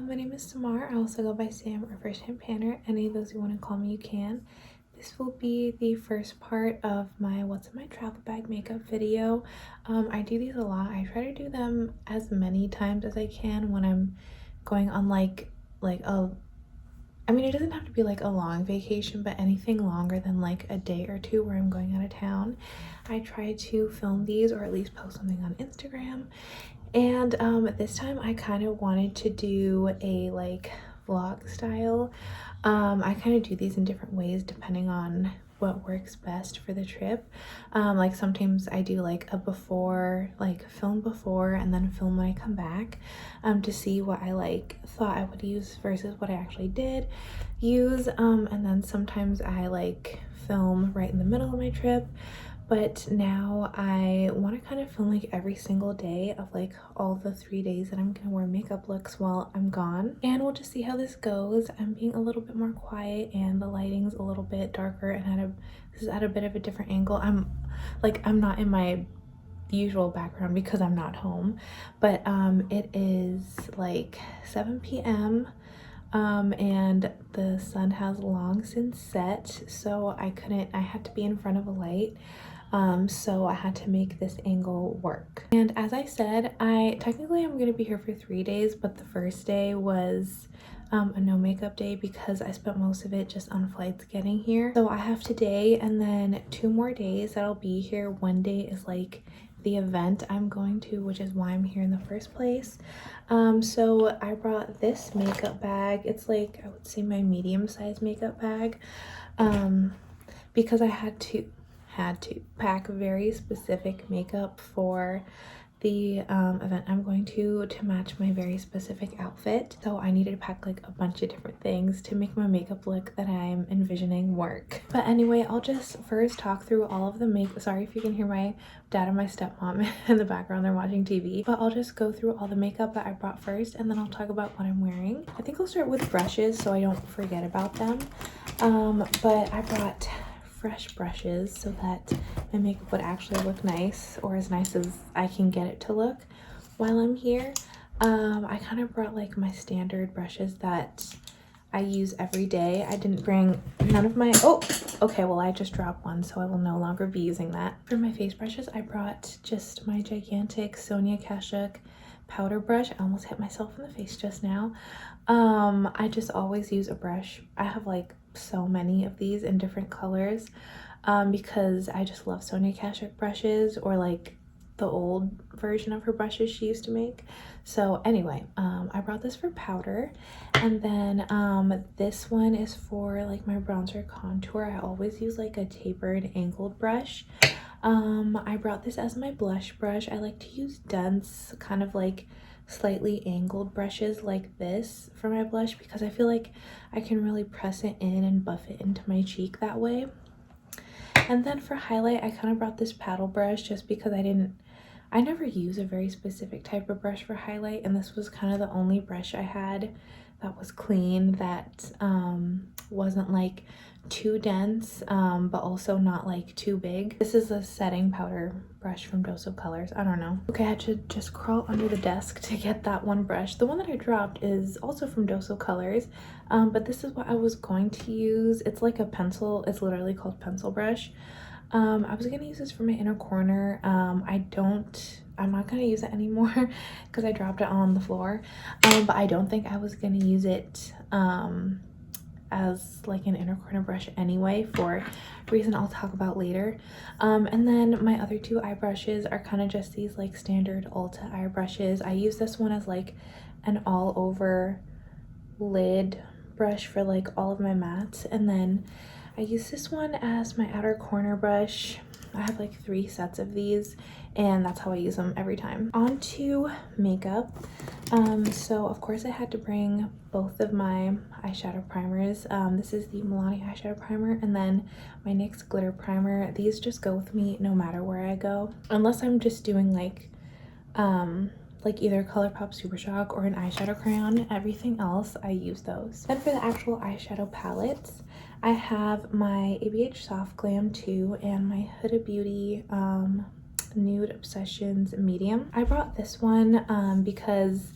My name is Samar. I also go by Sam or First Hand Panner. Any of those you want to call me, you can. This will be the first part of my what's in my travel bag makeup video. I do these a lot. I try to do them as many times as I can when I'm going on like it doesn't have to be like a long vacation, but anything longer than like a day or two where I'm going out of town. I try to film these or at least post something on Instagram. And this time I kind of wanted to do a like vlog style. I kind of do these in different ways depending on what works best for the trip. Like sometimes I do like a before, like film before and then film when I come back, to see what I like thought I would use versus what I actually did use. And then sometimes I like film right in the middle of my trip. But now I want to kind of film like every single day of like all the 3 days that I'm gonna wear makeup looks while I'm gone, and we'll just see how this goes. I'm being a little bit more quiet and the lighting's a little bit darker and this is at a bit of a different angle. I'm not in my usual background because I'm not home, but it is like 7 p.m. And the sun has long since set, so I had to be in front of a light. So I had to make this angle work. And as I said, I'm gonna be here for 3 days, but the first day was a no makeup day because I spent most of it just on flights getting here. So I have today and then 2 more days that I'll be here. One day is like the event I'm going to, which is why I'm here in the first place. So I brought this makeup bag. It's like, I would say my medium-sized makeup bag, because I had to pack very specific makeup for the event I'm going to match my very specific outfit. So I needed to pack like a bunch of different things to make my makeup look that I'm envisioning work. But anyway, I'll just first talk through all of the makeup. Sorry if you can hear my dad and my stepmom in the background, they're watching TV. But I'll just go through all the makeup that I brought first, and then I'll talk about what I'm wearing. I think I'll start with brushes so I don't forget about them. But I brought fresh brushes so that my makeup would actually look nice, or as nice as I can get it to look while I'm here. I kind of brought like my standard brushes that I use every day. I didn't bring none of my, oh, okay, well I just dropped one, so I will no longer be using that. For my face brushes, I brought just my gigantic Sonia Kashuk powder brush. I almost hit myself in the face just now. I just always use a brush. I have like so many of these in different colors, because I just love Sonia Kashuk brushes, or like the old version of her brushes she used to make. So anyway, I brought this for powder, and then this one is for like my bronzer contour. I always use like a tapered angled brush. I brought this as my blush brush. I like to use dense, kind of like slightly angled brushes like this for my blush because I feel like I can really press it in and buff it into my cheek that way. And then for highlight, I kind of brought this paddle brush just because I never use a very specific type of brush for highlight, and this was kind of the only brush I had that was clean, that wasn't like too dense, but also not like too big. This is a setting powder brush from Dose of Colors. I don't know. Okay, I had to just crawl under the desk to get that one brush. The one that I dropped is also from Dose of Colors, but this is what I was going to use. It's like a pencil. It's literally called pencil brush. I was gonna use this for my inner corner. I'm not gonna use it anymore because I dropped it on the floor, but I don't think I was gonna use it as like an inner corner brush anyway, for a reason I'll talk about later. And then my other 2 eye brushes are kind of just these like standard Ulta eye brushes. I use this one as like an all over lid brush for like all of my mattes, and then I use this one as my outer corner brush. I have like 3 sets of these, and that's how I use them every time. On to makeup. So of course I had to bring both of my eyeshadow primers. This is the Milani eyeshadow primer, and then my NYX glitter primer. These just go with me no matter where I go, unless I'm just doing like either ColourPop Super Shock or an eyeshadow crayon. Everything else I use those. Then for the actual eyeshadow palettes, I have my ABH Soft Glam 2 and my Huda Beauty Nude Obsessions medium. I brought this one because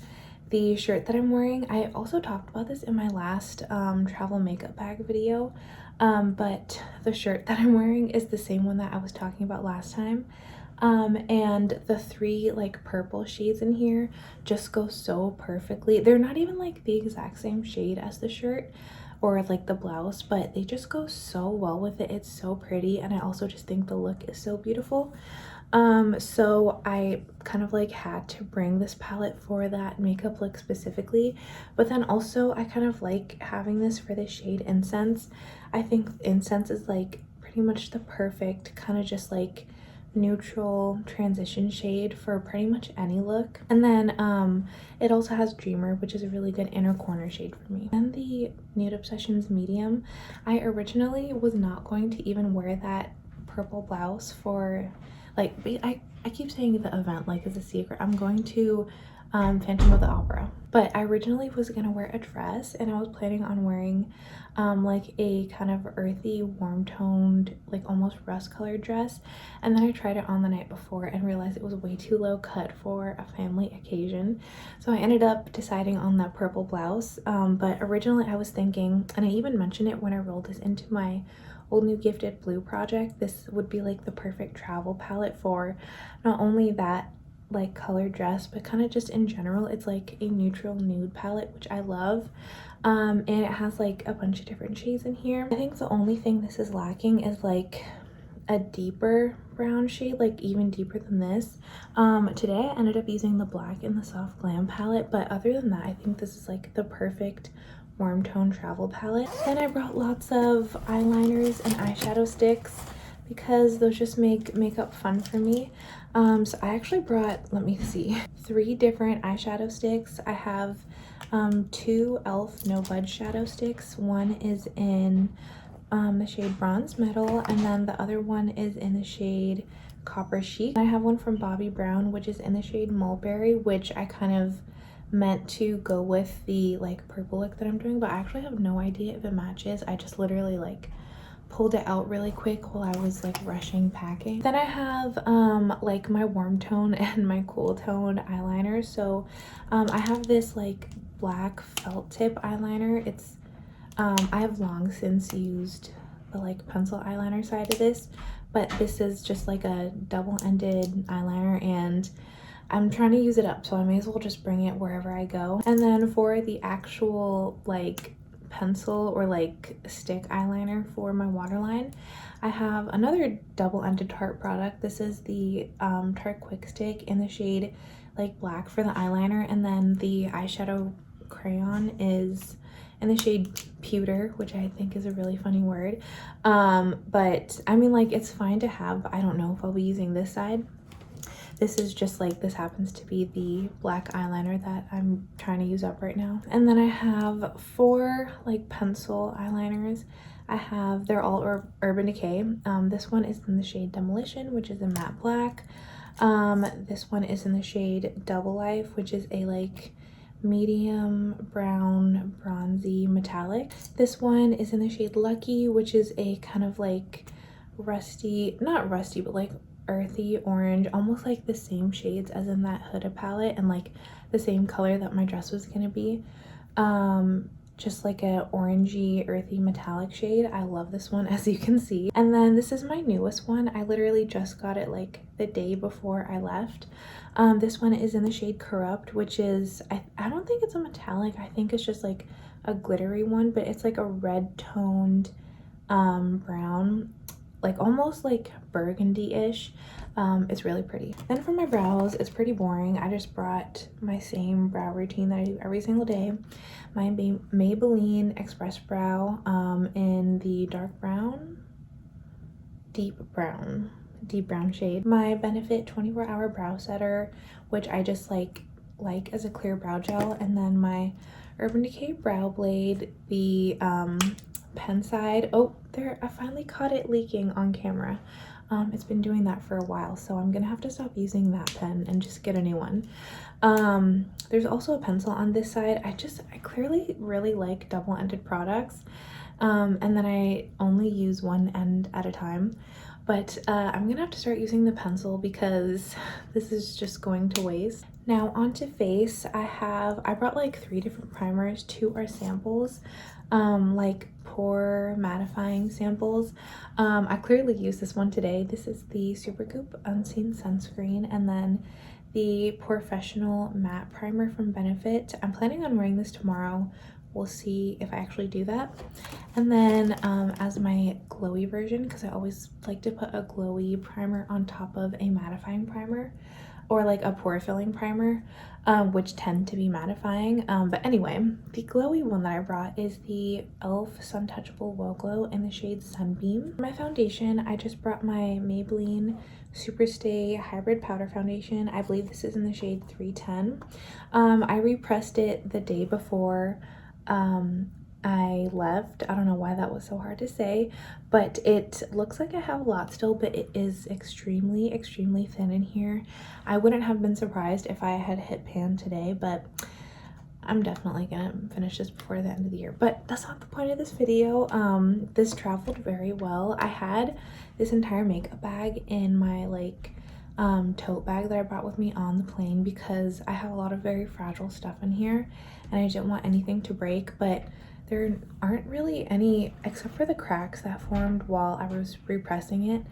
the shirt that I'm wearing, I also talked about this in my last travel makeup bag video, but the shirt that I'm wearing is the same one that I was talking about last time. And the three like purple shades in here just go so perfectly. They're not even like the exact same shade as the shirt or like the blouse, but they just go so well with it. It's so pretty, and I also just think the look is so beautiful. So I kind of like had to bring this palette for that makeup look specifically, but then also I kind of like having this for the shade Incense. I think Incense is like pretty much the perfect kind of just like neutral transition shade for pretty much any look. And then it also has Dreamer, which is a really good inner corner shade for me. And the Nude Obsessions medium, I originally was not going to even wear that purple blouse for like, I keep saying the event like it's a secret. I'm going to Phantom of the Opera, but I originally was gonna wear a dress, and I was planning on wearing like a kind of earthy, warm toned, like almost rust colored dress. And then I tried it on the night before and realized it was way too low cut for a family occasion, so I ended up deciding on that purple blouse. But originally I was thinking, and I even mentioned it when I rolled this into my Old New Gifted Blue project, this would be like the perfect travel palette for not only that like colored dress, but kind of just in general. It's like a neutral nude palette, which I love. And it has like a bunch of different shades in here. I think the only thing this is lacking is like a deeper brown shade, like even deeper than this. Today I ended up using the black in the Soft Glam palette, but other than that, I think this is like the perfect warm tone travel palette. Then I brought lots of eyeliners and eyeshadow sticks because those just make makeup fun for me. So I actually brought, let me see, 3 different eyeshadow sticks. I have 2 e.l.f. No Budge shadow sticks. One is in the shade Bronze Metal, and then the other one is in the shade Copper Chic. I have one from Bobbi Brown, which is in the shade Mulberry, which I kind of meant to go with the like purple look that I'm doing, but I actually have no idea if it matches. I just literally like pulled it out really quick while I was like rushing packing. Then I have like my warm tone and my cool tone eyeliners. So I have this like black felt tip eyeliner. It's I have long since used the like pencil eyeliner side of this, but this is just like a double-ended eyeliner, and I'm trying to use it up, so I may as well just bring it wherever I go. And then for the actual like pencil or like stick eyeliner for my waterline, I have another double-ended Tarte product. This is the Tarte Quick Stick in the shade like black for the eyeliner, and then the eyeshadow crayon is in the shade Pewter, which I think is a really funny word. But I mean, like, it's fine to have, but I don't know if I'll be using this side. This is just like, this happens to be the black eyeliner that I'm trying to use up right now. And then I have 4 like pencil eyeliners. They're all Urban Decay. This one is in the shade Demolition, which is a matte black. This one is in the shade Double Life, which is a like medium brown bronzy metallic. This one is in the shade Lucky, which is a kind of like rusty, not rusty, but like earthy orange, almost like the same shades as in that Huda palette, and like the same color that my dress was gonna be. Just like a orangey earthy metallic shade. I love this one, as you can see. And then this is my newest one. I literally just got it like the day before I left. This one is in the shade Corrupt, which is, I don't think it's a metallic, I think it's just like a glittery one, but it's like a red toned brown, like almost like burgundy-ish. It's really pretty. Then for my brows, it's pretty boring. I just brought my same brow routine that I do every single day. My Maybelline Express Brow in the dark brown, deep brown shade. My Benefit 24-hour brow setter, which I just like as a clear brow gel. And then my Urban Decay Brow Blade, the pen side. Oh, there, I finally caught it leaking on camera. It's been doing that for a while, so I'm gonna have to stop using that pen and just get a new one. There's also a pencil on this side. I clearly really like double-ended products, and then I only use one end at a time. But I'm gonna have to start using the pencil because this is just going to waste. Now onto face, I brought like 3 different primers. 2 are samples, like pore mattifying samples. I clearly used this one today. This is the Supergoop Unseen Sunscreen, and then the Professional Matte Primer from Benefit. I'm planning on wearing this tomorrow. We'll see if I actually do that. And then as my glowy version, because I always like to put a glowy primer on top of a mattifying primer, or like a pore filling primer, which tend to be mattifying. But anyway, the glowy one that I brought is the e.l.f. Sun Touchable Wow Glow in the shade Sunbeam. For my foundation, I just brought my Maybelline Superstay Hybrid Powder Foundation. I believe this is in the shade 310. I repressed it the day before I left. I don't know why that was so hard to say, but it looks like I have a lot still, but it is extremely thin in here. I wouldn't have been surprised if I had hit pan today, but I'm definitely gonna finish this before the end of the year. But that's not the point of this video. This traveled very well. I had this entire makeup bag in my like tote bag that I brought with me on the plane because I have a lot of very fragile stuff in here and I didn't want anything to break, but there aren't really any, except for the cracks that formed while I was repressing it.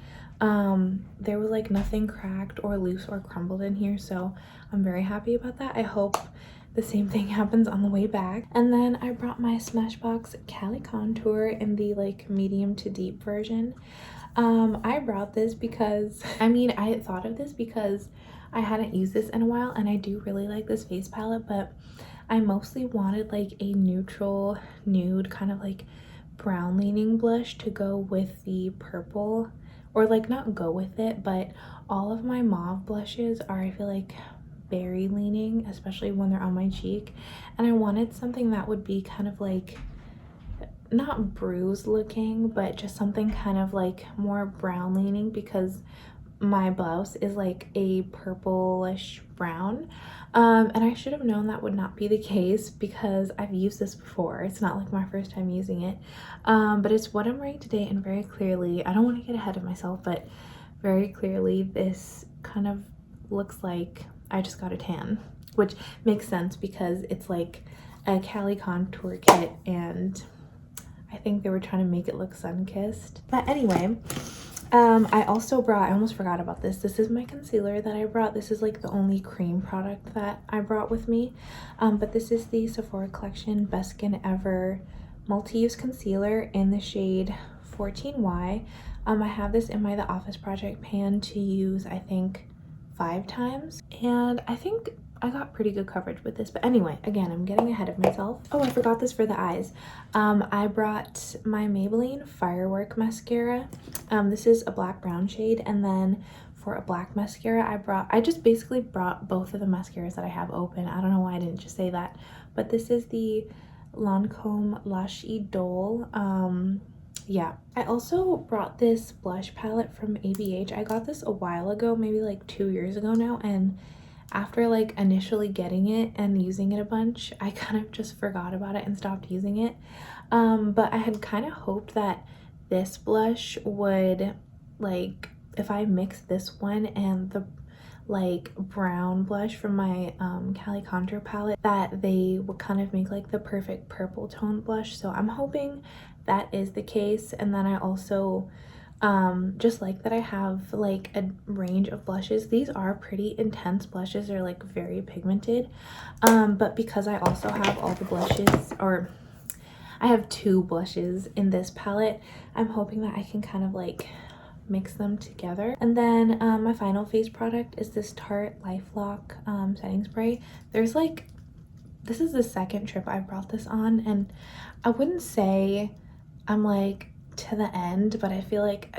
There was like nothing cracked or loose or crumbled in here, so I'm very happy about that. I hope the same thing happens on the way back. And then I brought my Smashbox Cali Contour in the like medium to deep version. I brought this because, I thought of this because I hadn't used this in a while and I do really like this face palette, but I mostly wanted like a neutral nude kind of like brown leaning blush to go with the purple, or like not go with it, but all of my mauve blushes are, I feel like, berry leaning, especially when they're on my cheek, and I wanted something that would be kind of like not bruised looking, but just something kind of like more brown leaning because my blouse is like a purplish brown. And I should have known that would not be the case because I've used this before. It's not like my first time using it, but it's what I'm wearing today, and very clearly, I don't want to get ahead of myself, but very clearly this kind of looks like I just got a tan, which makes sense because it's like a Cali contour kit and I think they were trying to make it look sun-kissed. But anyway, I also brought, I almost forgot about this. This is my concealer that I brought. This is like the only cream product that I brought with me. But this is the Sephora Collection Best Skin Ever Multi-Use Concealer in the shade 14Y. I have this in my The Office Project pan to use, I think, 5 times. And I think I got pretty good coverage with this. But anyway, again, I'm getting ahead of myself. Oh, I forgot this for the eyes. I brought my Maybelline Firework Mascara. This is a black brown shade. And then for a black mascara, I just basically brought both of the mascaras that I have open. I don't know why I didn't just say that. But this is the Lancome Lush Idole. Yeah, I also brought this blush palette from ABH. I got this a while ago, maybe like 2 years ago now, and after like initially getting it and using it a bunch, I kind of just forgot about it and stopped using it. But I had kind of hoped that this blush would, like, if I mix this one and the like brown blush from my Cali Contour palette, that they would kind of make like the perfect purple tone blush. So I'm hoping that is the case. And then I also just like that I have like a range of blushes. These are pretty intense blushes. They're like very pigmented, but because I also have all the blushes, or I have 2 blushes in this palette, I'm hoping that I can kind of like mix them together. And then my final face product is this Tarte LifeLock setting spray. There's like, this is the second trip I brought this on, and I wouldn't say I'm like to the end, but I feel like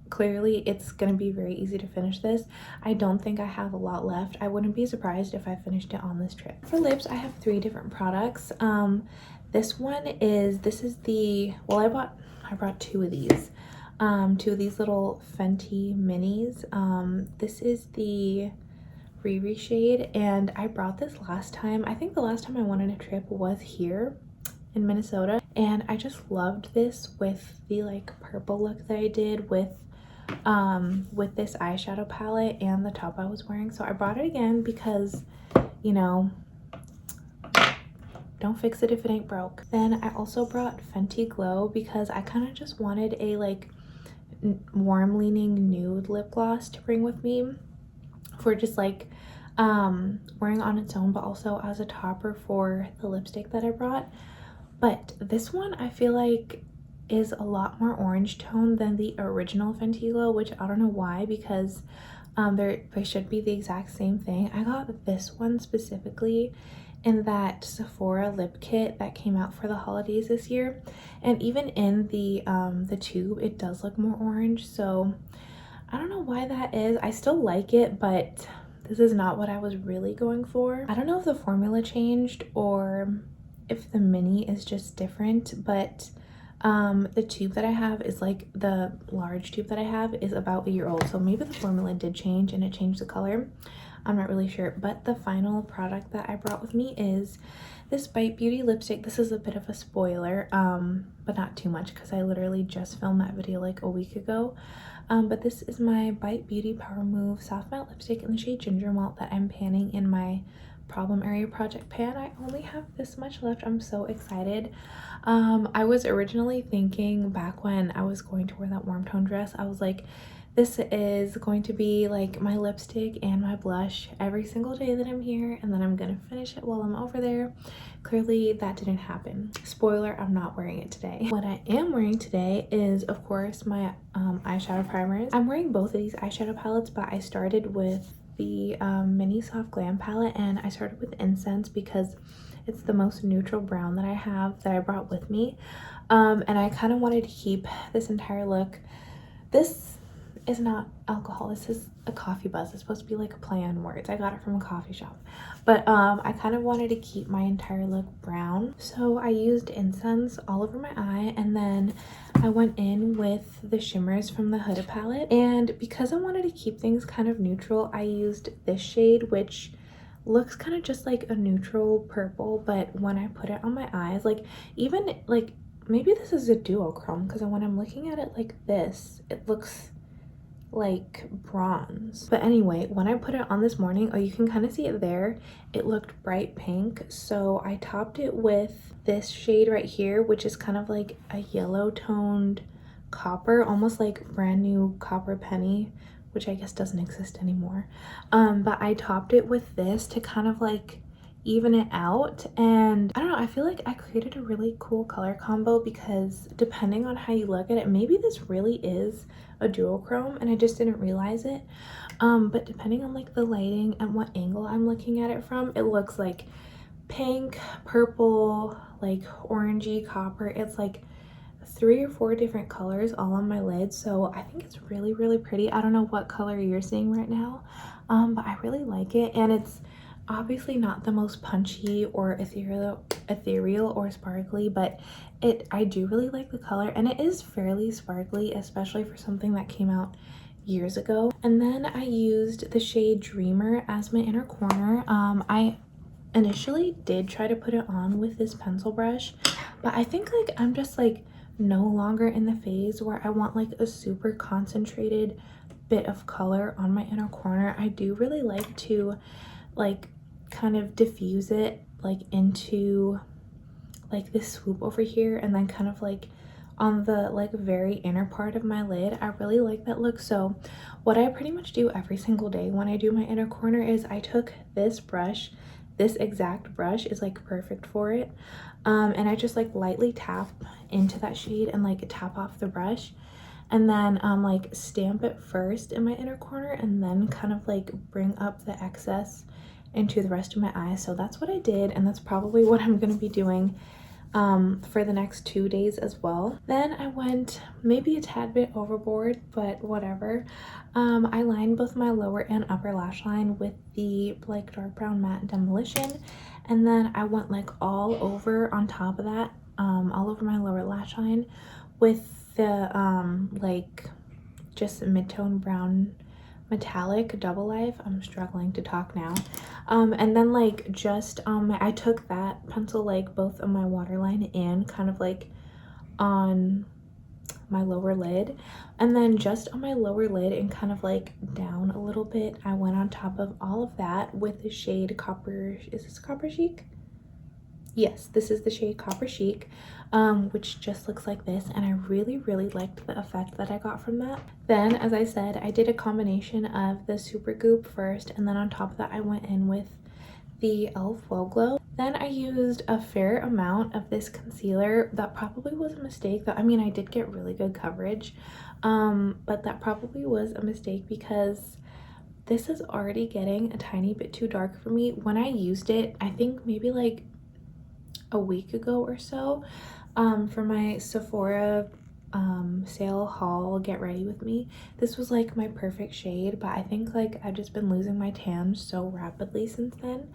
clearly it's gonna be very easy to finish this. I don't think I have a lot left. I wouldn't be surprised if I finished it on this trip. For lips, I have 3 different products. This is the, well, I brought 2 of these. 2 of these little Fenty minis. This is the Riri shade, and I brought this last time. I think the last time I went on a trip was here in Minnesota, and I just loved this with the like purple look that I did with this eyeshadow palette and the top I was wearing. So I brought it again because you know, don't fix it if it ain't broke. Then I also brought Fenty Glow because I kind of just wanted a like warm leaning nude lip gloss to bring with me for just like wearing on its own, but also as a topper for the lipstick that I brought. But this one I feel like is a lot more orange tone than the original Fenty Glow, which I don't know why, because they should be the exact same thing. I got this one specifically in that Sephora lip kit that came out for the holidays this year, and even in the tube it does look more orange, so I don't know why that is. I still like it, but this is not what I was really going for. I don't know if the formula changed or if the mini is just different, but the tube that I have is like, the large tube that I have is about a year old, so maybe the formula did change and it changed the color. I'm not really sure. But the final product that I brought with me is this Bite Beauty lipstick. This is a bit of a spoiler, but not too much because I literally just filmed that video like a week ago. But this is my Bite Beauty Power Move Soft Matte Lipstick in the shade Ginger Malt that I'm panning in my Problem Area Project pan. I only have this much left. I'm so excited. I was originally thinking back when I was going to wear that warm tone dress, I was like, this is going to be like my lipstick and my blush every single day that I'm here, and then I'm gonna finish it while I'm over there. Clearly that didn't happen. Spoiler, I'm not wearing it today. What I am wearing today is, of course, my eyeshadow primers. I'm wearing both of these eyeshadow palettes, but I started with the mini soft glam palette, and I started with Incense because it's the most neutral brown that I have that I brought with me, and I kind of wanted to keep this entire look. This is not alcohol, this is a coffee buzz. It's supposed to be like a play on words. I got it from a coffee shop, but I kind of wanted to keep my entire look brown, so I used Incense all over my eye, and then I went in with the shimmers from the Huda palette. And because I wanted to keep things kind of neutral, I used this shade, which looks kind of just like a neutral purple, but when I put it on my eyes, like, even like, maybe this is a duochrome, because when I'm looking at it like this, it looks like bronze. But anyway, when I put it on this morning, oh, you can kind of see it there, it looked bright pink, so I topped it with this shade right here, which is kind of like a yellow toned copper, almost like Brand New Copper Penny, which I guess doesn't exist anymore. But I topped it with this to kind of like even it out, and I don't know, I feel like I created a really cool color combo, because depending on how you look at it, maybe this really is a duochrome and I just didn't realize it, but depending on like the lighting and what angle I'm looking at it from, it looks like pink, purple, like orangey, copper. It's like 3 or 4 different colors all on my lid, so I think it's really, really pretty. I don't know what color you're seeing right now, but I really like it, and it's obviously not the most punchy or ethereal or sparkly, but I do really like the color, and it is fairly sparkly, especially for something that came out years ago. And then I used the shade Dreamer as my inner corner. I initially did try to put it on with this pencil brush, but I think like I'm just like no longer in the phase where I want like a super concentrated bit of color on my inner corner. I do really like to like kind of diffuse it like into like this swoop over here, and then kind of like on the like very inner part of my lid. I really like that look. So what I pretty much do every single day when I do my inner corner is I took this brush, this exact brush is like perfect for it, and I just like lightly tap into that shade and like tap off the brush, and then like stamp it first in my inner corner, and then kind of like bring up the excess into the rest of my eye. So that's what I did, and that's probably what I'm going to be doing for the next 2 days as well. Then I went maybe a tad bit overboard, but whatever. I lined both my lower and upper lash line with the like dark brown matte Demolition, and then I went like all over on top of that, all over my lower lash line with the like just mid-tone brown metallic Double Life. I'm struggling to talk now. And then like just I took that pencil like both on my waterline and kind of like on my lower lid. And then just on my lower lid and kind of like down a little bit, I went on top of all of that with the shade Copper, is this Copper Chic? Yes, this is the shade Copper Chic, which just looks like this, and I really liked the effect that I got from that. Then, as I said, I did a combination of the Super Goop first, and then on top of that I went in with the e.l.f. Well Glow. Then I used a fair amount of this concealer. That probably was a mistake. I mean, I did get really good coverage, but that probably was a mistake because this is already getting a tiny bit too dark for me. When I used it, I think maybe like a week ago or so, for my Sephora sale haul, Get Ready With Me, this was like my perfect shade, but I think like I've just been losing my tan so rapidly since then,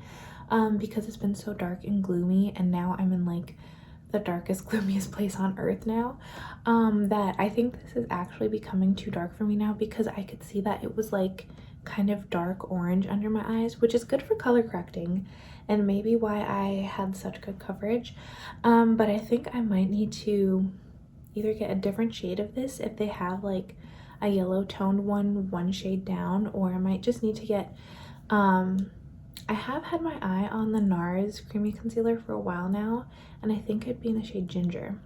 because it's been so dark and gloomy, and now I'm in like the darkest gloomiest place on earth now, that I think this is actually becoming too dark for me now, because I could see that it was like kind of dark orange under my eyes, which is good for color correcting and maybe why I had such good coverage, but I think I might need to either get a different shade of this if they have like a yellow toned one shade down, or I might just need to get I have had my eye on the NARS creamy concealer for a while now, and I think it'd be in the shade Ginger.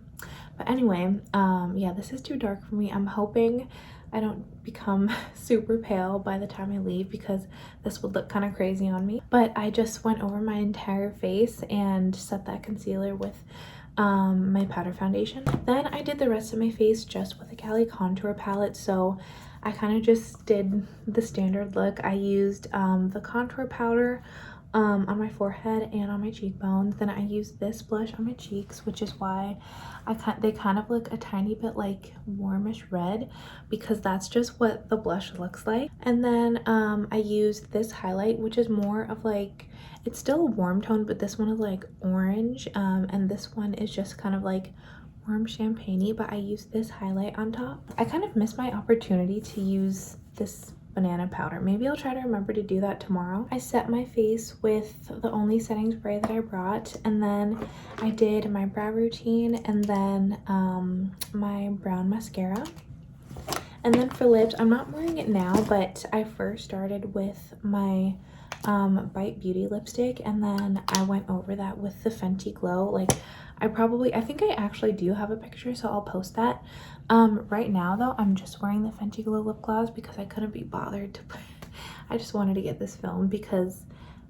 But anyway, yeah, this is too dark for me. I'm hoping I don't become super pale by the time I leave, because this would look kind of crazy on me. But I just went over my entire face and set that concealer with my powder foundation. Then I did the rest of my face just with a Cali contour palette, so I kind of just did the standard look. I used the contour powder on my forehead and on my cheekbones. Then I used this blush on my cheeks, which is why they kind of look a tiny bit like warmish red, because that's just what the blush looks like. And then I used this highlight, which is more of like, it's still a warm tone, but this one is like orange, and this one is just kind of like warm champagne-y, but I used this highlight on top. I kind of missed my opportunity to use this banana powder. Maybe I'll try to remember to do that tomorrow. I set my face with the only setting spray that I brought, and then I did my brow routine, and then my brown mascara. And then for lips, I'm not wearing it now, but I first started with my Bite Beauty lipstick, and then I went over that with the Fenty Glow. Like, I think I actually do have a picture, so I'll post that. Right now though, I'm just wearing the Fenty Glow lip gloss because I couldn't be bothered to put, I just wanted to get this filmed because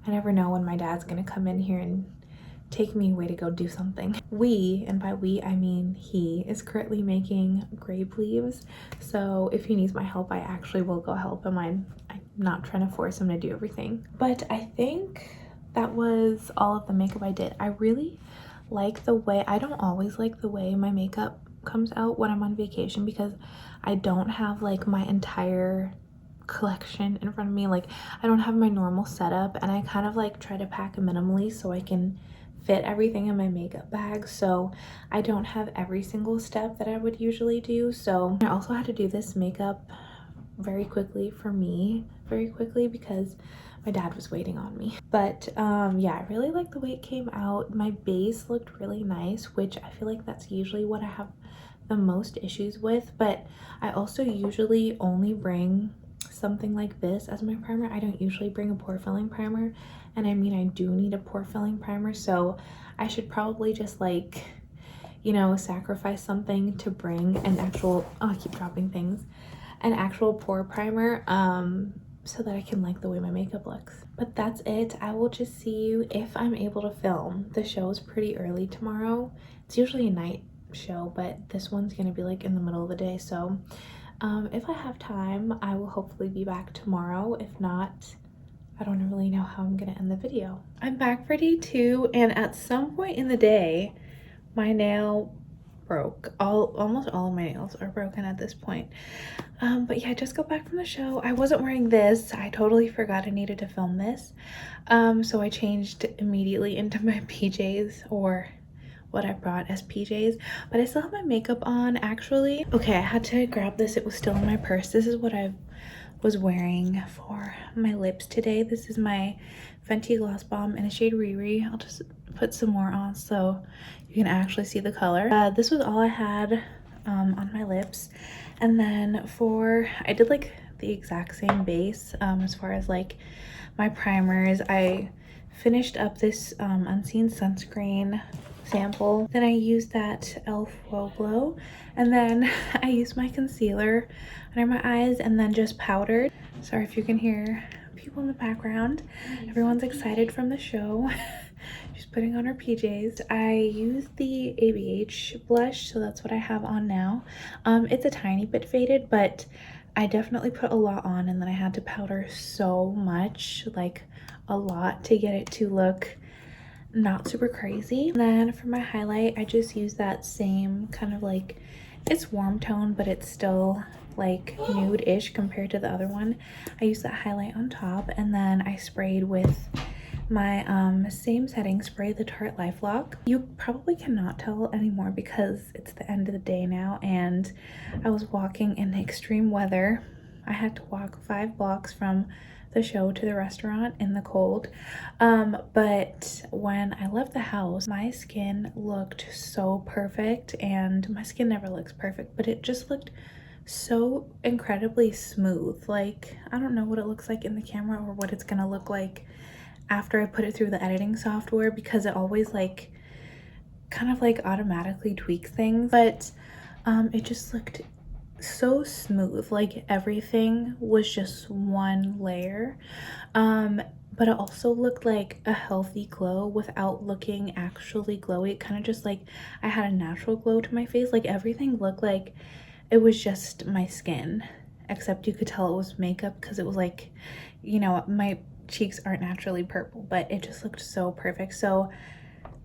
I never know when my dad's gonna come in here and take me away to go do something. And by we I mean he, is currently making grape leaves, so if he needs my help, I actually will go help him. I'm not trying to force him to do everything. But I think that was all of the makeup I did. I really like the way, I don't always like the way my makeup comes out when I'm on vacation, because I don't have like my entire collection in front of me. Like, I don't have my normal setup, and I kind of like try to pack minimally so I can fit everything in my makeup bag, so I don't have every single step that I would usually do. So I also had to do this makeup very quickly because my dad was waiting on me. But yeah, I really like the way it came out. My base looked really nice, which I feel like that's usually what I have the most issues with, but I also usually only bring something like this as my primer. I don't usually bring a pore filling primer, and I mean, I do need a pore filling primer, so I should probably just like, you know, sacrifice something to bring an actual, oh, I keep dropping things, an actual pore primer, so that I can like the way my makeup looks. But that's it. I will just see you if I'm able to film. The show is pretty early tomorrow. It's usually a night show, but this one's gonna be like in the middle of the day, so if I have time, I will hopefully be back tomorrow. If not, I don't really know how I'm gonna end the video. I'm back for day 2, and at some point in the day, my nail broke. Almost all of my nails are broken at this point. But yeah, I just got back from the show. I wasn't wearing this. I totally forgot I needed to film this. So I changed immediately into my PJs, or what I brought as PJs, but I still have my makeup on actually. Okay, I had to grab this. It was still in my purse. This is what I was wearing for my lips today. This is my Fenty Gloss Bomb in a shade Riri. I'll just put some more on so you can actually see the color. This was all I had on my lips. And then I did like the exact same base as far as like my primers. I finished up this Unseen sunscreen sample. Then I used that e.l.f. Wow Glow, and then I used my concealer under my eyes and then just powdered. Sorry if you can hear people in the background. Everyone's excited from the show. She's putting on her PJs. I used the ABH blush, so that's what I have on now. It's a tiny bit faded, but I definitely put a lot on, and then I had to powder so much, like a lot, to get it to look not super crazy. And then for my highlight, I just used that same kind of like, it's warm tone, but it's still like nude-ish compared to the other one. I used that highlight on top, and then I sprayed with my same setting spray, the Tarte LifeLock. You probably cannot tell anymore because it's the end of the day now, and I was walking in extreme weather. I had to walk 5 blocks from the show to the restaurant in the cold, but when I left the house, my skin looked so perfect, and my skin never looks perfect, but it just looked so incredibly smooth. Like, I don't know what it looks like in the camera or what it's gonna look like after I put it through the editing software, because it always like kind of like automatically tweaks things, but it just looked so smooth. Like everything was just one layer, but it also looked like a healthy glow without looking actually glowy. It kind of just like I had a natural glow to my face. Like everything looked like it was just my skin, except you could tell it was makeup because it was like, you know, my cheeks aren't naturally purple, but it just looked so perfect. So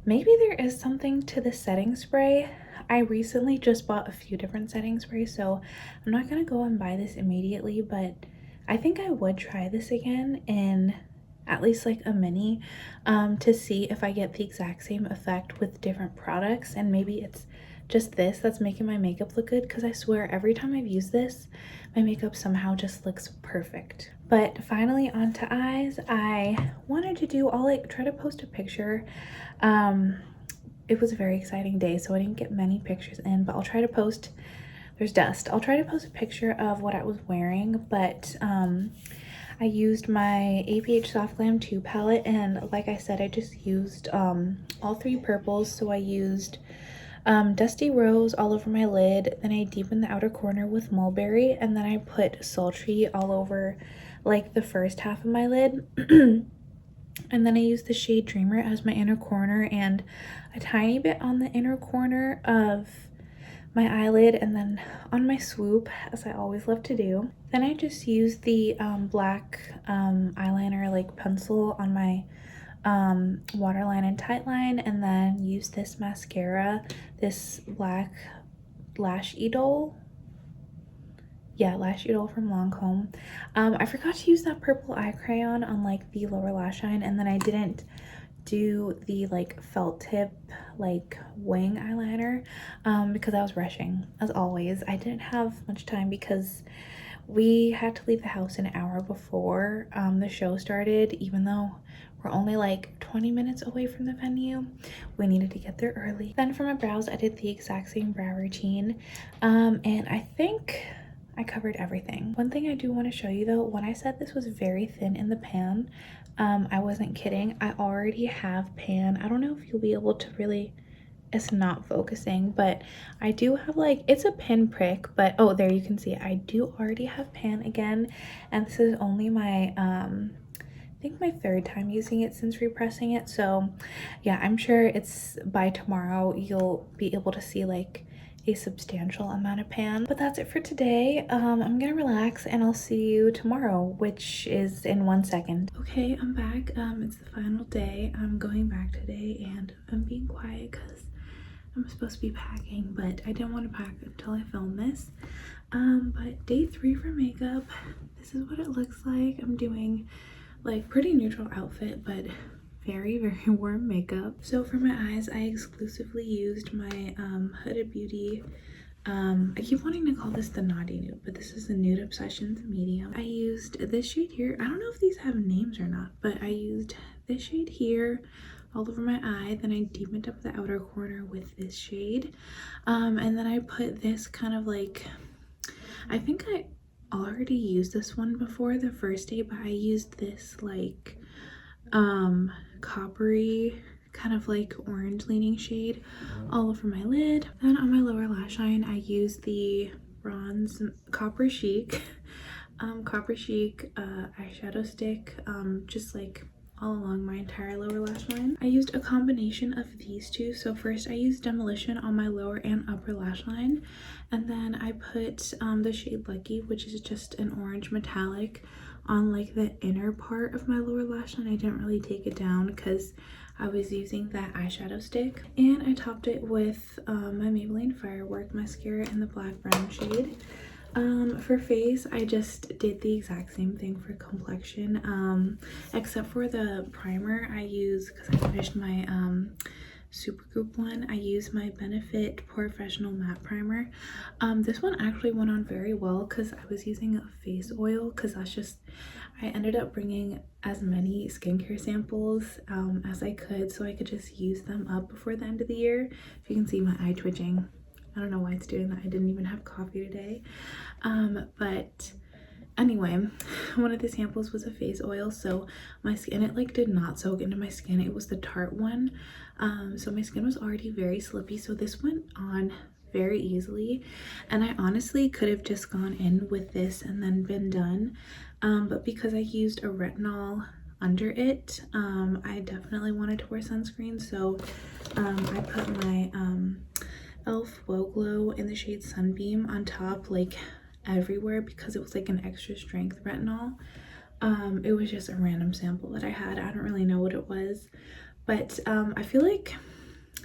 maybe there is something to the setting spray. I recently just bought a few different setting sprays, so I'm not gonna go and buy this immediately, but I think I would try this again in at least like a mini, to see if I get the exact same effect with different products, and maybe it's just this that's making my makeup look good, because I swear every time I've used this, my makeup somehow just looks perfect. But finally, onto eyes. I wanted to do, I'll like try to post a picture. It was a very exciting day, so I didn't get many pictures in, but I'll try to post, there's dust. I'll try to post a picture of what I was wearing, but I used my APH Soft Glam 2 palette, and like I said, I just used all 3 purples. So I used Dusty Rose all over my lid, then I deepened the outer corner with Mulberry, and then I put Sultry all over like the first half of my lid. And then I used the shade Dreamer as my inner corner and a tiny bit on the inner corner of my eyelid, and then on my swoop, as I always love to do. Then I just used the black eyeliner like pencil on my waterline and tightline, and then used this mascara, this black Lash Idol. Yeah, Lash Idol from Lancome. I forgot to use that purple eye crayon on like the lower lash line, and then I didn't do the like felt tip like wing eyeliner because I was rushing as always. I didn't have much time because we had to leave the house an hour before the show started. Even though we're only like 20 minutes away from the venue, we needed to get there early. Then for my brows, I did the exact same brow routine, and I think I covered everything. One thing I do want to show you though, when I said this was very thin in the pan, I wasn't kidding. I already have pan. I don't know if you'll be able to really, it's not focusing, but I do have like, it's a pinprick, but oh, there you can see it. I do already have pan again, and this is only my I think my 3rd time using it since repressing it. So yeah, I'm sure it's by tomorrow you'll be able to see like a substantial amount of pan. But that's it for today. I'm gonna relax and I'll see you tomorrow, which is in 1 second. Okay, I'm back. It's the final day. I'm going back today and I'm being quiet because I'm supposed to be packing, but I didn't want to pack until I film this. But day 3 for makeup, this is what it looks like. I'm doing like pretty neutral outfit, but very warm makeup. So for my eyes, I exclusively used my Huda Beauty, I keep wanting to call this the Naughty Nude, but this is the Nude Obsessions medium. I used this shade here. I don't know if these have names or not, but I used this shade here all over my eye. Then I deepened up the outer corner with this shade. And then I put this kind of like, I think I already used this one before the first day, but I used this like coppery kind of like orange leaning shade all over my lid. Then on my lower lash line I used the bronze Copper Chic eyeshadow stick, just like all along my entire lower lash line. I used a combination of these two. So first I used Demolition on my lower and upper lash line, and then I put the shade Lucky, which is just an orange metallic, on like the inner part of my lower lash line. I didn't really take it down because I was using that eyeshadow stick. And I topped it with my Maybelline Firework mascara in the black brown shade. For face, I just did the exact same thing for complexion, except for the primer I use, because I finished my Supergoop one. I use my Benefit Professional Matte Primer. This one actually went on very well because I was using a face oil, because that's just, I ended up bringing as many skincare samples as I could, so I could just use them up before the end of the year. If you can see my eye twitching, I don't know why it's doing that. I didn't even have coffee today. But anyway, one of the samples was a face oil, so my skin, it like did not soak into my skin. It was the Tarte one. So my skin was already very slippy, so this went on very easily, and I honestly could have just gone in with this and then been done, but because I used a retinol under it, I definitely wanted to wear sunscreen, so I put my e.l.f. Woe Glow in the shade Sunbeam on top, like everywhere, because it was like an extra strength retinol. It was just a random sample that I had. I don't really know what it was, but I feel like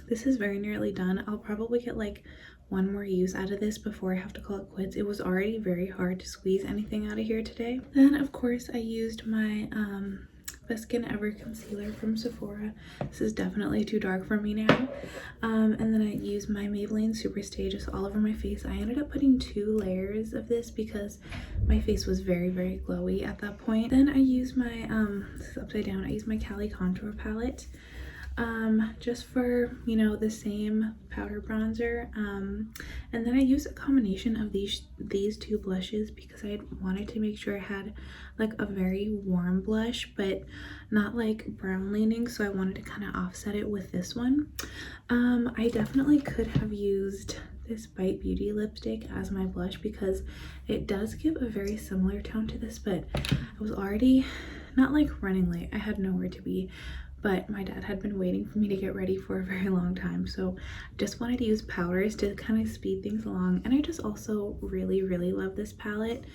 this is very nearly done. I'll probably get like one more use out of this before I have to call it quits. It was already very hard to squeeze anything out of here today. Then of course I used my Best Skin Ever concealer from Sephora. This is definitely too dark for me now. And then I used my Maybelline Superstay just all over my face. I ended up putting 2 layers of this because my face was very, very glowy at that point. Then I used my, this is upside down, I used my Cali Contour Palette. Just for, you know, the same powder bronzer, and then I used a combination of these 2 blushes because I wanted to make sure I had like a very warm blush but not like brown leaning, so I wanted to kind of offset it with this one. I definitely could have used this Bite Beauty lipstick as my blush because it does give a very similar tone to this, but I was already not like running late. I had nowhere to be, but my dad had been waiting for me to get ready for a very long time, so I just wanted to use powders to kind of speed things along. And I just also really, really love this palette.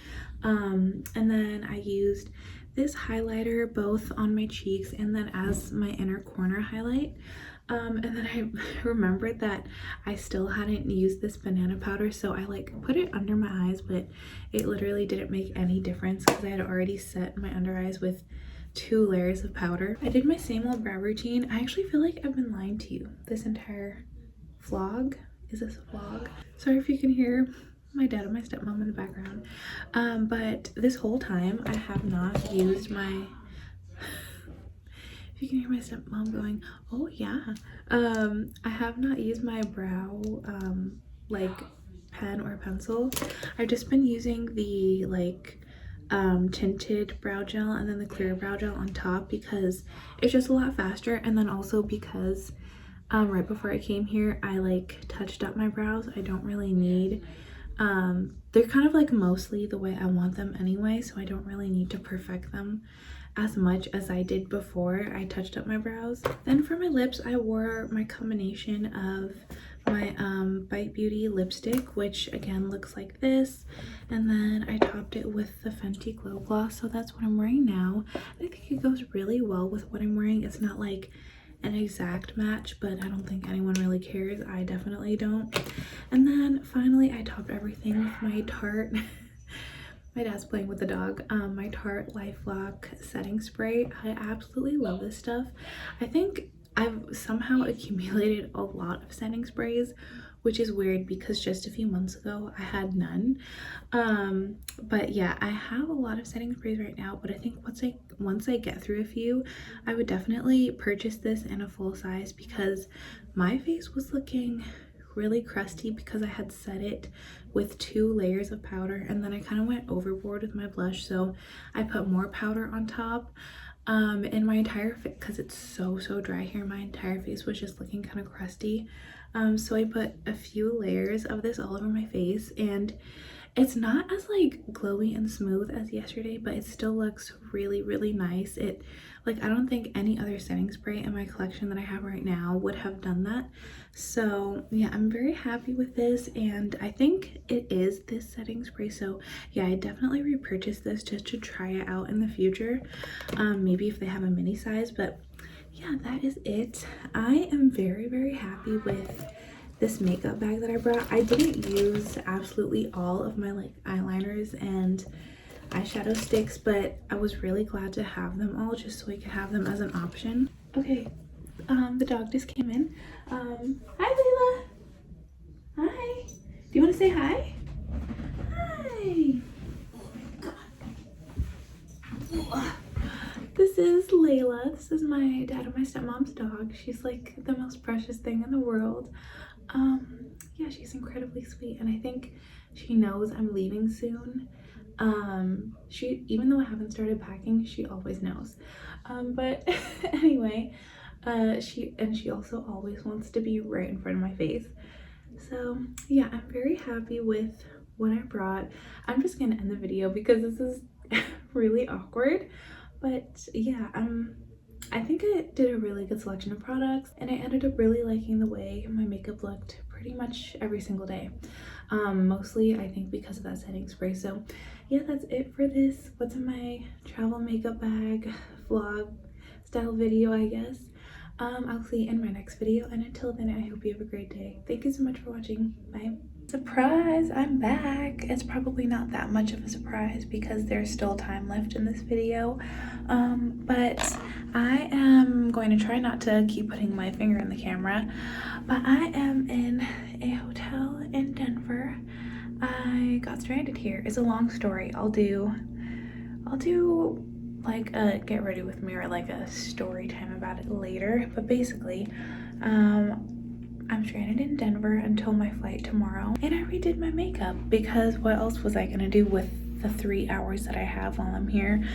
And then I used this highlighter both on my cheeks and then as my inner corner highlight. And then I remembered that I still hadn't used this banana powder, so I like put it under my eyes, but it literally didn't make any difference because I had already set my under eyes with 2 layers of powder. I did my same old brow routine. I actually feel like I've been lying to you this entire vlog. Is this a vlog? Sorry if you can hear my dad and my stepmom in the background. But this whole time I have not used my if you can hear my stepmom going, oh yeah, I have not used my brow like pen or pencil. I've just been using the like tinted brow gel and then the clear brow gel on top because it's just a lot faster, and then also because right before I came here I like touched up my brows. I don't really need they're kind of like mostly the way I want them anyway, so I don't really need to perfect them as much as I did before I touched up my brows. Then for my lips I wore my combination of my Bite Beauty lipstick, which again looks like this, and then I topped it with the Fenty Glow Gloss, so that's what I'm wearing now. I think it goes really well with what I'm wearing. It's not like an exact match, but I don't think anyone really cares. I definitely don't. And then finally I topped everything with my Tarte my dad's playing with the dog, my Tarte LifeLock setting spray. I absolutely love this stuff. I think I've somehow accumulated a lot of setting sprays, which is weird because just a few months ago I had none. But yeah, I have a lot of setting sprays right now, but I think once I get through a few, I would definitely purchase this in a full size because my face was looking really crusty because I had set it with 2 layers of powder, and then I kind of went overboard with my blush, so I put more powder on top. And my entire face, because it's so dry here, my entire face was just looking kind of crusty. So I put a few layers of this all over my face, and it's not as like glowy and smooth as yesterday, but it still looks really nice. I don't think any other setting spray in my collection that I have right now would have done that. So yeah, I'm very happy with this, and I think it is this setting spray. So yeah, I definitely repurchased this just to try it out in the future. Maybe if they have a mini size, but yeah, that is it. I am very happy with this makeup bag that I brought. I didn't use absolutely all of my like eyeliners and eyeshadow sticks, but I was really glad to have them all just so I could have them as an option. Okay, the dog just came in. Hi Layla. Hi. Do you want to say hi? Hi. This is Layla. This is my dad and my stepmom's dog. She's like the most precious thing in the world. Yeah, she's incredibly sweet, and I think she knows I'm leaving soon. She, even though I haven't started packing, she always knows. But anyway, she also always wants to be right in front of my face. So yeah, I'm very happy with what I brought. I'm just gonna end the video because this is really awkward. But yeah, I think I did a really good selection of products, and I ended up really liking the way my makeup looked pretty much every single day. Mostly I think because of that setting spray. So yeah, that's it for this what's in my travel makeup bag vlog style video, I guess. I'll see you in my next video, and until then, I hope you have a great day. Thank you so much for watching. Bye. Surprise, I'm back. It's probably not that much of a surprise because there's still time left in this video, but I am going to try not to keep putting my finger in the camera, but I am in a hotel in Denver. I got stranded here. It's a long story. I'll do like a get ready with me or like a story time about it later, but basically I'm stranded in Denver until my flight tomorrow, and I redid my makeup because what else was I gonna do with the 3 hours that I have while I'm here?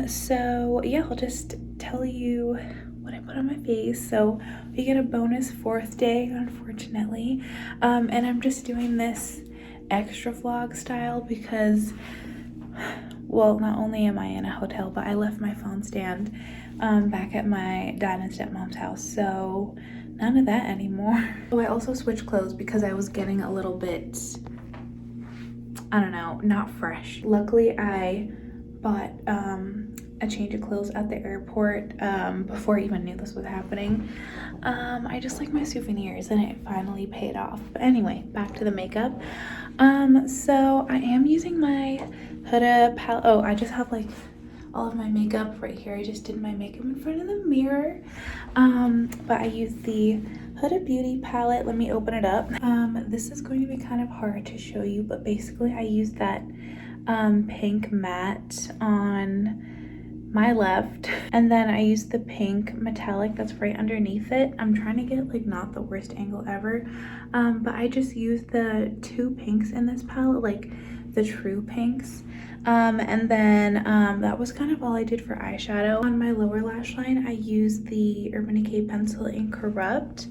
So yeah, I'll just tell you what I put on my face. So we get a bonus 4th day, unfortunately, and I'm just doing this extra vlog style because, well, not only am I in a hotel, but I left my phone stand back at my dad and stepmom's house, so none of that anymore. So I also switched clothes because I was getting a little bit, I don't know, not fresh. Luckily, I bought a change of clothes at the airport before I even knew this was happening. I just like my souvenirs, and it finally paid off. But anyway, back to the makeup. So I am using my Huda palette. Oh, I just have like all of my makeup right here. I just did my makeup in front of the mirror. But I used the Huda Beauty palette. Let me open it up. This is going to be kind of hard to show you, but basically I used that pink matte on my left, and then I used the pink metallic that's right underneath it. I'm trying to get like not the worst angle ever, but I just used the 2 pinks in this palette, like the true pinks. And then that was kind of all I did for eyeshadow. On my lower lash line, I used the Urban Decay pencil in Corrupt.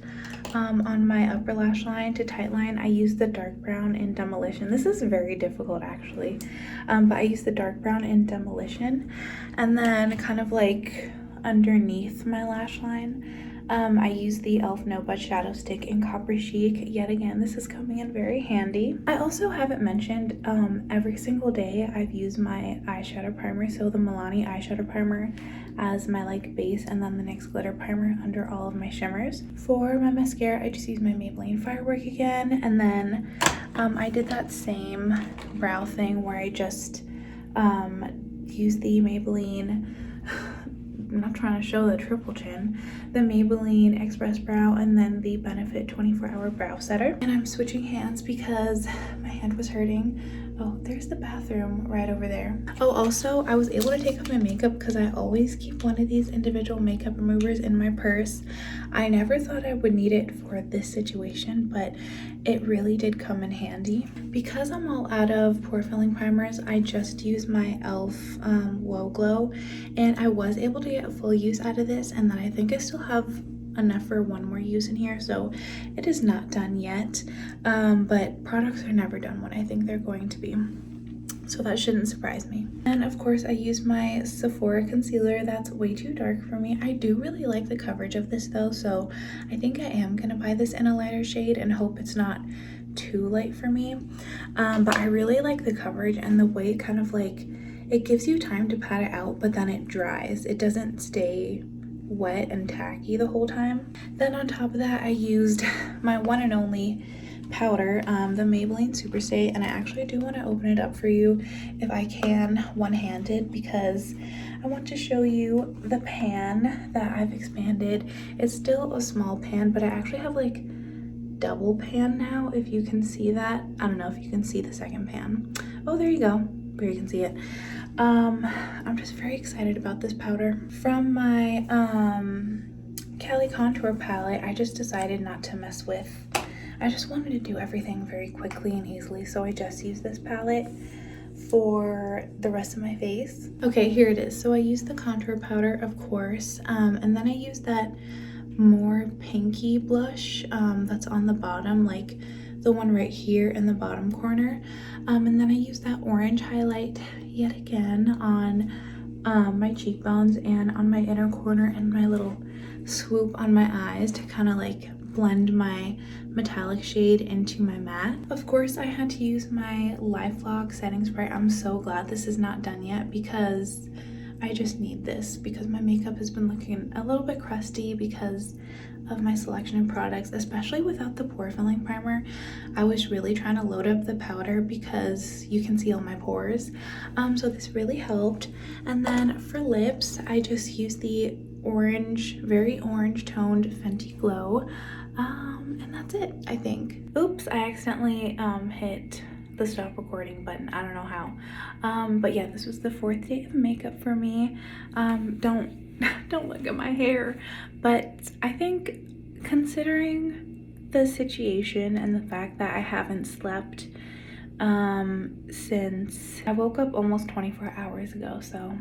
On my upper lash line to tightline, I used the dark brown in Demolition. This is very difficult actually, but I used the dark brown in Demolition. And then kind of like underneath my lash line, I used the e.l.f. No Budge Shadow Stick in Copper Chic. Yet again, this is coming in very handy. I also haven't mentioned, every single day I've used my eyeshadow primer, so the Milani eyeshadow primer as my like base, and then the NYX glitter primer under all of my shimmers. For my mascara, I just used my Maybelline Firework again, and then I did that same brow thing where I just used the Maybelline I'm not trying to show the triple chin, the Maybelline Express Brow, and then the Benefit 24-Hour Brow Setter. And I'm switching hands because my hand was hurting. Oh, there's the bathroom right over there. Oh, also, I was able to take off my makeup because I always keep one of these individual makeup removers in my purse. I never thought I would need it for this situation, but it really did come in handy. Because I'm all out of pore filling primers, I just use my e.l.f. Wow Glow, and I was able to get full use out of this, and then I think I still have enough for one more use in here, so it is not done yet. But products are never done when I think they're going to be, so that shouldn't surprise me. And of course, I use my Sephora concealer. That's way too dark for me. I do really like the coverage of this though, so I think I am gonna buy this in a lighter shade and hope it's not too light for me. But I really like the coverage and the way it kind of like, it gives you time to pat it out, but then it dries. It doesn't stay wet and tacky the whole time. Then on top of that, I used my one and only powder, the Maybelline Superstay, and I actually do want to open it up for you if I can one-handed, because I want to show you the pan that I've expanded. It's still a small pan, but I actually have like double pan now, if you can see that. I don't know if you can see the second pan. Oh, there you go, where you can see it. I'm just very excited about this powder. From my Cali Contour palette, I just decided not to mess with, I just wanted to do everything very quickly and easily, so I just used this palette for the rest of my face. Okay, here it is. So I used the contour powder, of course, and then I used that more pinky blush that's on the bottom, like the one right here in the bottom corner, and then I used that orange highlight yet again on my cheekbones and on my inner corner and my little swoop on my eyes to kind of like blend my metallic shade into my matte. Of course, I had to use my LifeLock setting spray. I'm so glad this is not done yet because I just need this, because my makeup has been looking a little bit crusty because of my selection of products, especially without the pore filling primer. I was really trying to load up the powder because you can see all my pores, so this really helped. And then for lips, I just used the orange, very orange toned Fenty Glow, and that's it, I think. Oops, I accidentally hit the stop recording button. I don't know how, but yeah, this was the 4th day of makeup for me. Don't look at my hair, but I think considering the situation and the fact that I haven't slept since I woke up almost 24 hours ago, so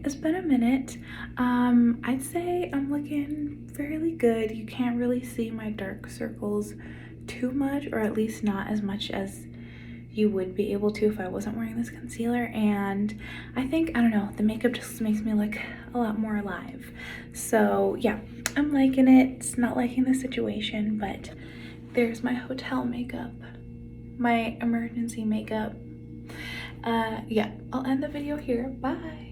it's been a minute. I'd say I'm looking fairly good. You can't really see my dark circles too much, or at least not as much as you would be able to if I wasn't wearing this concealer. And I think, I don't know, the makeup just makes me look a lot more alive. So yeah, I'm liking it. It's not liking the situation, but there's my hotel makeup, my emergency makeup. Yeah, I'll end the video here. Bye.